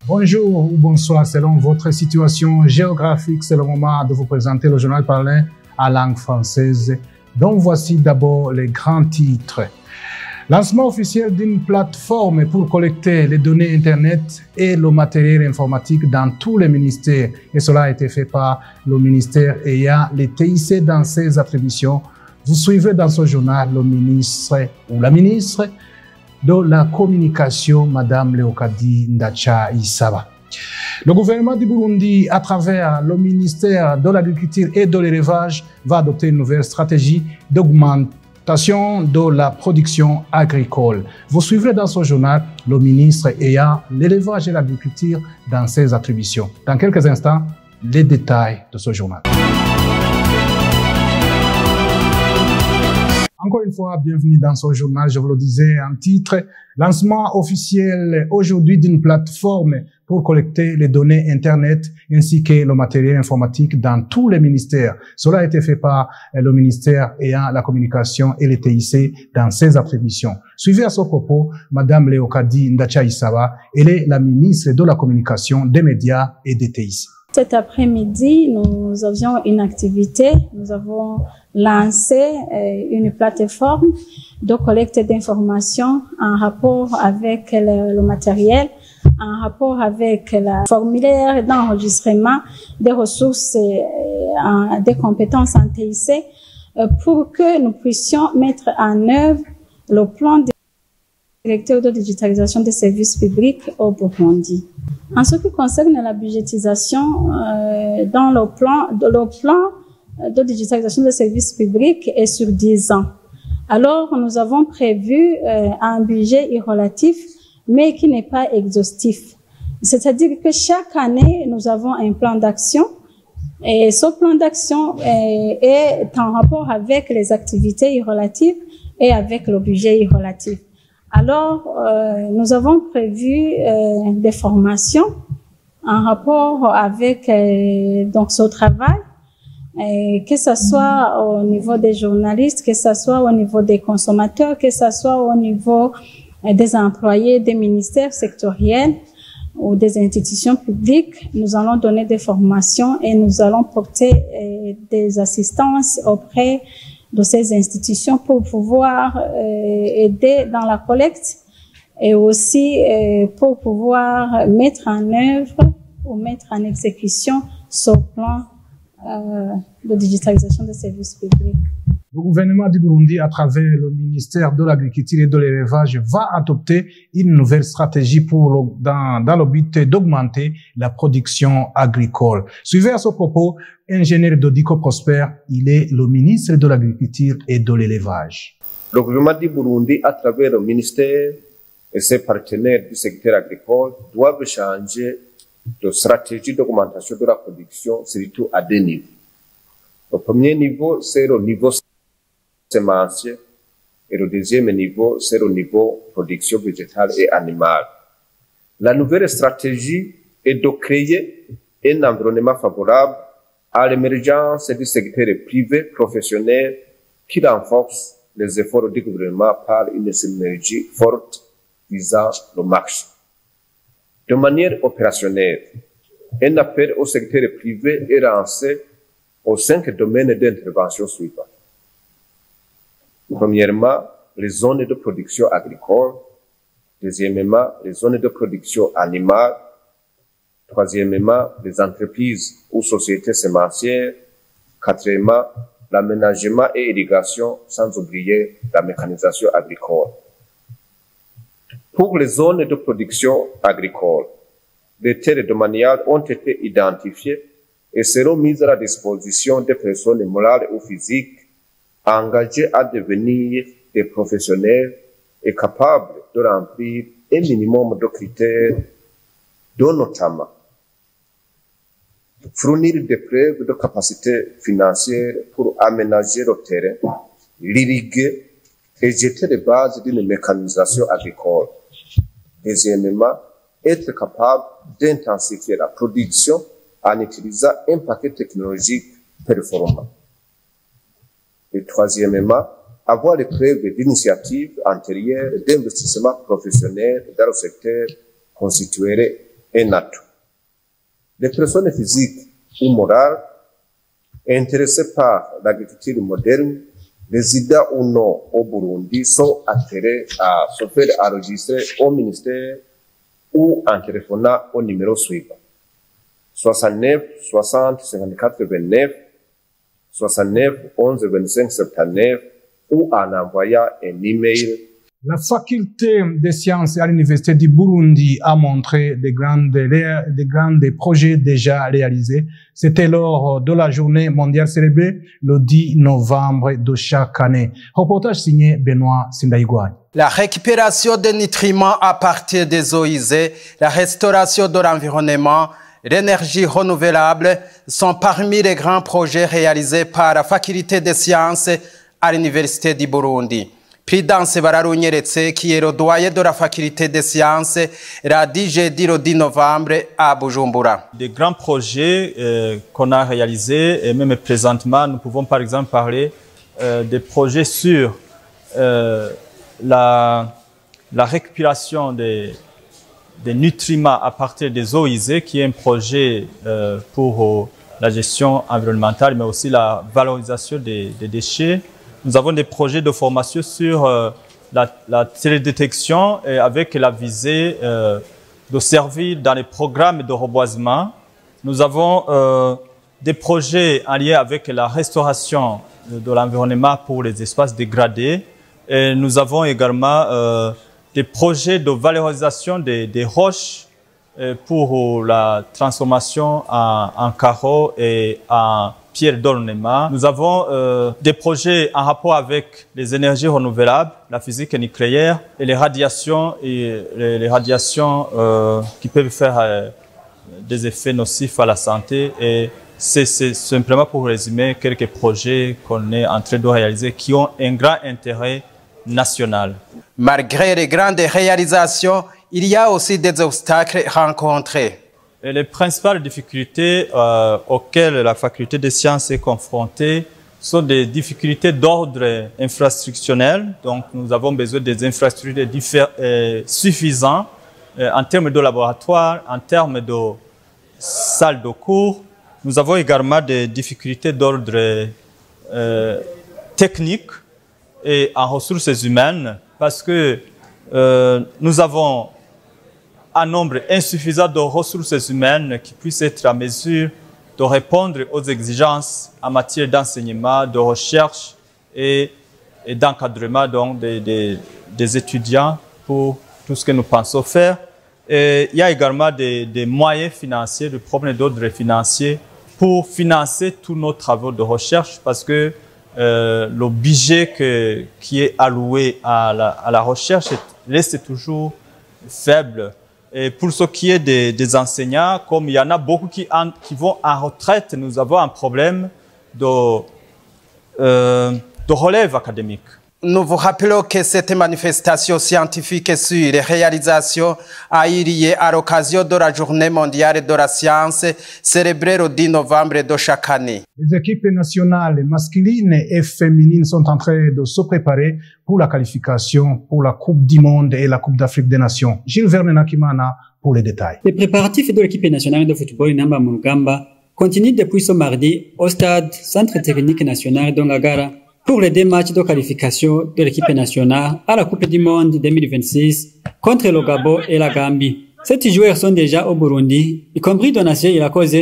Bonjour ou bonsoir selon votre situation géographique. C'est le moment de vous présenter le journal parlé à langue française. Donc voici d'abord les grands titres. Lancement officiel d'une plateforme pour collecter les données Internet et le matériel informatique dans tous les ministères. Et cela a été fait par le ministère ayant les TIC dans ses attributions. Vous suivrez dans ce journal le ministre ou la ministre de la communication, Madame Leokadi Ndachaïsaba. Le gouvernement du Burundi, à travers le ministère de l'Agriculture et de l'Élevage, va adopter une nouvelle stratégie d'augmentation de la production agricole. Vous suivrez dans ce journal le ministre ayant l'élevage et l'agriculture dans ses attributions. Dans quelques instants, les détails de ce journal. Encore une fois, bienvenue dans ce journal. Je vous le disais en titre, lancement officiel aujourd'hui d'une plateforme pour collecter les données Internet ainsi que le matériel informatique dans tous les ministères. Cela a été fait par le ministère ayant la communication et les TIC dans ses attributions. Suivez à ce propos Madame Leokadi Ndachaïsaba. Elle est la ministre de la communication, des médias et des TIC. Cet après-midi, nous avions une activité. Nous avons lancé une plateforme de collecte d'informations en rapport avec le matériel, en rapport avec le formulaire d'enregistrement des ressources, des compétences en TIC, pour que nous puissions mettre en œuvre le plan directeur de digitalisation des services publics au Burundi. En ce qui concerne la budgétisation, dans le plan de digitalisation des services publics est sur 10 ans. Alors, nous avons prévu un budget relatif, mais qui n'est pas exhaustif. C'est-à-dire que chaque année, nous avons un plan d'action, et ce plan d'action est en rapport avec les activités relatives et avec le budget relatif. Alors, nous avons prévu des formations en rapport avec donc ce travail, que ce soit au niveau des journalistes, que ce soit au niveau des consommateurs, que ce soit au niveau des employés des ministères sectoriels ou des institutions publiques. Nous allons donner des formations et nous allons porter des assistances auprès de ces institutions pour pouvoir aider dans la collecte et aussi pour pouvoir mettre en œuvre ou mettre en exécution ce plan de digitalisation des services publics. Le gouvernement du Burundi, à travers le ministère de l'Agriculture et de l'Élevage, va adopter une nouvelle stratégie dans le but d'augmenter la production agricole. Suivez à ce propos, ingénieur Dodico Prosper, il est le ministre de l'Agriculture et de l'Élevage. Le gouvernement du Burundi, à travers le ministère et ses partenaires du secteur agricole, doivent changer de stratégie d'augmentation de la production, surtout à deux niveaux. Le premier niveau, c'est le niveau sémencier, et le deuxième niveau, c'est le niveau production végétale et animale. La nouvelle stratégie est de créer un environnement favorable à l'émergence du secteur privé professionnel qui renforce les efforts du gouvernement par une synergie forte visant le marché. De manière opérationnelle, un appel au secteur privé est lancé aux 5 domaines d'intervention suivants. Premièrement, les zones de production agricole. Deuxièmement, les zones de production animale. Troisièmement, les entreprises ou sociétés sémencières. Quatrièmement, l'aménagement et irrigation, sans oublier la mécanisation agricole. Pour les zones de production agricole, les terres domaniales ont été identifiées et seront mises à la disposition des personnes morales ou physiques engagés à devenir des professionnels et capables de remplir un minimum de critères, dont notamment fournir des preuves de capacité financière pour aménager le terrain, l'irriguer et jeter les bases d'une mécanisation agricole. Deuxièmement, être capable d'intensifier la production en utilisant un paquet technologique performant. Et troisièmement, avoir les preuves d'initiatives antérieures d'investissement professionnel dans le secteur constituerait et NATO. Les personnes physiques ou morales intéressées par l'agriculture moderne, résidant ou non au Burundi, sont attirées à se faire enregistrer au ministère ou en téléphonant au numéro suivant 69 60 54 29 69 11 25 79 ou en envoyant un email. La faculté des sciences à l'Université du Burundi a montré des grands projets déjà réalisés. C'était lors de la journée mondiale célébrée le 10 novembre de chaque année. Reportage signé Benoît Sindaïgouagne. La récupération des nutriments à partir des eaux usées, la restauration de l'environnement, l'énergie renouvelable sont parmi les grands projets réalisés par la faculté des sciences à l'Université du Burundi. Prudence Bararunyeretse, qui est le doyen de la faculté des sciences, l'a dit jeudi le 10 novembre à Bujumbura. Des grands projets qu'on a réalisés, et même présentement, nous pouvons par exemple parler des projets sur la récupération des nutriments à partir des eaux usées, qui est un projet pour la gestion environnementale, mais aussi la valorisation des déchets. Nous avons des projets de formation sur la télédétection et avec la visée de servir dans les programmes de reboisement. Nous avons des projets en lien avec la restauration de l'environnement pour les espaces dégradés. Et nous avons également des projets de valorisation des roches pour la transformation en carreaux et en pierre d'ornement. Nous avons des projets en rapport avec les énergies renouvelables, la physique nucléaire et les radiations qui peuvent faire des effets nocifs à la santé. Et c'est simplement pour résumer quelques projets qu'on est en train de réaliser qui ont un grand intérêt national. Malgré les grandes réalisations, il y a aussi des obstacles rencontrés. Et les principales difficultés auxquelles la faculté des sciences est confrontée sont des difficultés d'ordre infrastructurel. Donc, nous avons besoin des infrastructures suffisantes en termes de laboratoire, en termes de salles de cours. Nous avons également des difficultés d'ordre technique et en ressources humaines parce que nous avons un nombre insuffisant de ressources humaines qui puissent être à mesure de répondre aux exigences en matière d'enseignement, de recherche et d'encadrement des étudiants pour tout ce que nous pensons faire. Et il y a également des moyens financiers, des problèmes d'ordre financier pour financer tous nos travaux de recherche parce que le budget qui est alloué à la recherche reste toujours faible. Et pour ce qui est des enseignants, comme il y en a beaucoup qui vont en retraite, nous avons un problème de relève académique. Nous vous rappelons que cette manifestation scientifique sur les réalisations a eu lieu à l'occasion de la Journée mondiale de la science célébrée le 10 novembre de chaque année. Les équipes nationales masculines et féminines sont en train de se préparer pour la qualification pour la Coupe du Monde et la Coupe d'Afrique des Nations. Gilles Vernet-Nakimana pour les détails. Les préparatifs de l'équipe nationale de football Inamba Murugamba continuent depuis ce mardi au stade Centre technique national d'Ongagara pour les 2 matchs de qualification de l'équipe nationale à la Coupe du Monde 2026 contre le Gabon et la Gambie. 7 joueurs sont déjà au Burundi, y compris Donatien Irakoze,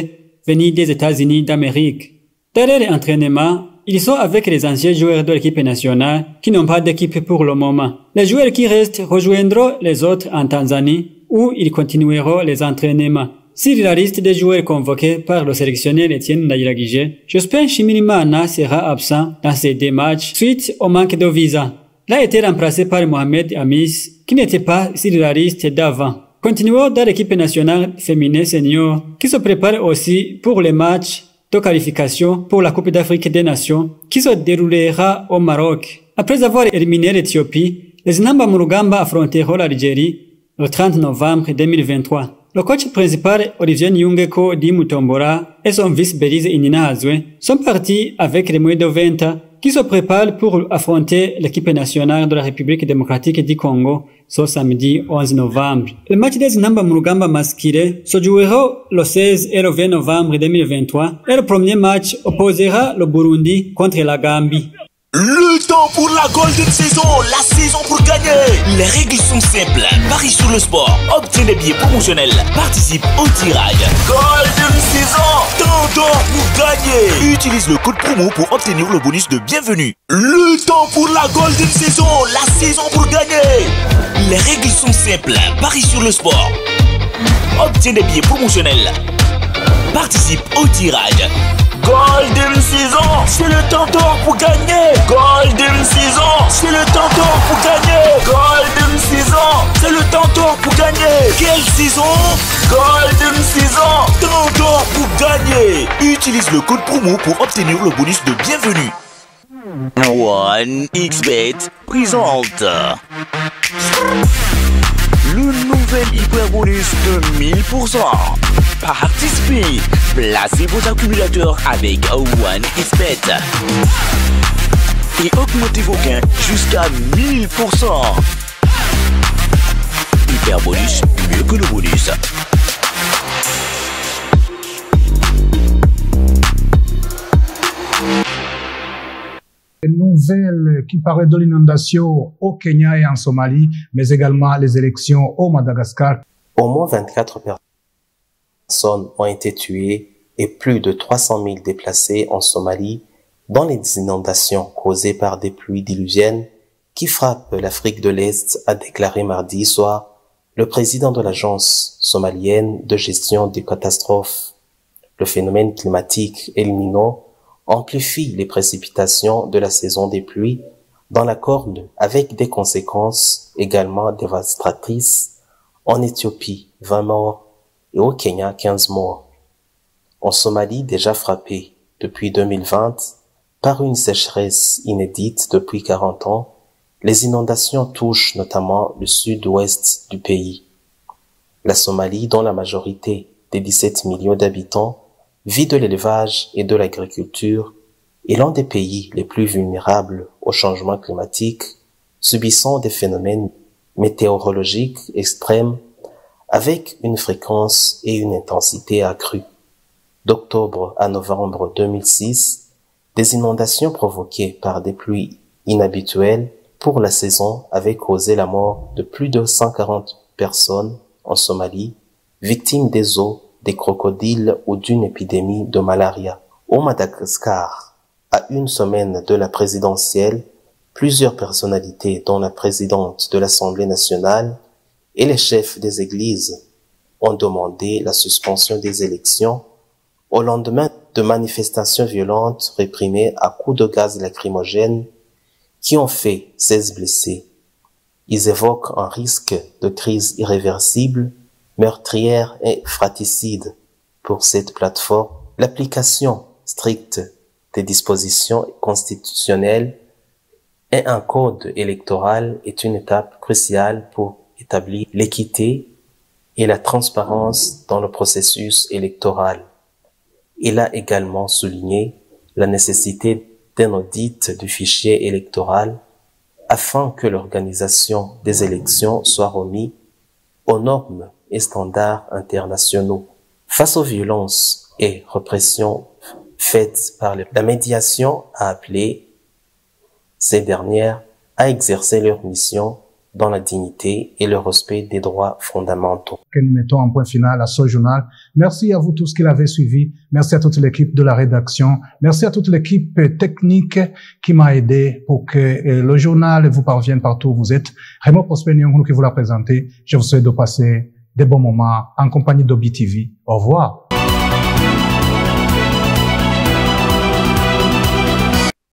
venu des États-Unis d'Amérique. Derrière l'entraînement, ils sont avec les anciens joueurs de l'équipe nationale qui n'ont pas d'équipe pour le moment. Les joueurs qui restent rejoindront les autres en Tanzanie où ils continueront les entraînements. Sur la liste des joueurs convoqués par le sélectionneur Etienne Ndayiragije, Jospin Shimirimana sera absent dans ces 2 matchs suite au manque de visa. Il a été remplacé par Mohamed Amis, qui n'était pas sur la liste d'avant. Continuons dans l'équipe nationale féminine senior, qui se prépare aussi pour les matchs de qualification pour la Coupe d'Afrique des Nations, qui se déroulera au Maroc. Après avoir éliminé l'Éthiopie, les Inamba Murugamba affronteront l'Algérie le 30 novembre 2023. Le coach principal Olivier Nyungeko Di Mutombora et son vice Belize Inina Hazwe sont partis avec les moins de 20 qui se prépare pour affronter l'équipe nationale de la République démocratique du Congo ce samedi 11 novembre. Le match des Inamba Murugamba masqué se jouera le 16 et le 20 novembre 2023 et le premier match opposera le Burundi contre la Gambie. Le temps pour la Golden Saison, la saison pour gagner. Les règles sont simples. Parie sur le sport, obtiens des billets promotionnels, participe au tirage. Golden Saison, temps pour gagner. Utilise le code promo pour obtenir le bonus de bienvenue. Le temps pour la Golden Saison, la saison pour gagner. Les règles sont simples. Parie sur le sport, obtiens des billets promotionnels, participe au tirage. Golden Saison, c'est le temps d'or pour gagner. Golden Saison, c'est le temps d'or pour gagner. Golden Saison, c'est le temps d'or pour gagner. Quelle saison? Golden Saison, temps d'or pour gagner. Utilise le code promo pour obtenir le bonus de bienvenue. 1xBet présente le nouvel hyper bonus de 1000%. Participez, placez vos accumulateurs avec 1xBet et augmentez vos gains jusqu'à 1000%. Hyper bonus, mieux que le bonus. Une nouvelle qui paraît de l'inondation au Kenya et en Somalie, mais également les élections au Madagascar. Au moins 24 personnes ont été tuées et plus de 300 000 déplacés en Somalie dans les inondations causées par des pluies diluviennes qui frappent l'Afrique de l'Est, a déclaré mardi soir le président de l'agence somalienne de gestion des catastrophes. Le phénomène climatique El Niño amplifie les précipitations de la saison des pluies dans la Corne avec des conséquences également dévastatrices en Éthiopie, 20 morts, et au Kenya, 15 morts. En Somalie, déjà frappée depuis 2020 par une sécheresse inédite depuis 40 ans, les inondations touchent notamment le sud-ouest du pays. La Somalie, dont la majorité des 17 millions d'habitants vit de l'élevage et de l'agriculture, est l'un des pays les plus vulnérables au changement climatique, subissant des phénomènes météorologiques extrêmes avec une fréquence et une intensité accrues. D'octobre à novembre 2006, des inondations provoquées par des pluies inhabituelles pour la saison avaient causé la mort de plus de 140 personnes en Somalie, victimes des eaux, des crocodiles ou d'une épidémie de malaria. Au Madagascar, à une semaine de la présidentielle, plusieurs personnalités, dont la présidente de l'Assemblée nationale et les chefs des églises, ont demandé la suspension des élections au lendemain de manifestations violentes réprimées à coups de gaz lacrymogène qui ont fait 16 blessés. Ils évoquent un risque de crise irréversible, meurtrière et fratricide pour cette plateforme. L'application stricte des dispositions constitutionnelles et un code électoral est une étape cruciale pour établir l'équité et la transparence dans le processus électoral. Il a également souligné la nécessité d'un audit du fichier électoral afin que l'organisation des élections soit remise aux normes et standards internationaux. Face aux violences et répressions faites par la médiation a appelé ces dernières à exercer leur mission dans la dignité et le respect des droits fondamentaux. Que nous mettons un point final à ce journal. Merci à vous tous qui l'avez suivi. Merci à toute l'équipe de la rédaction. Merci à toute l'équipe technique qui m'a aidé pour que le journal vous parvienne partout où vous êtes. Raymond Prosper Nyong'o qui vous l'a présenté. Je vous souhaite de passer des bons moments en compagnie d'Obi TV. Au revoir.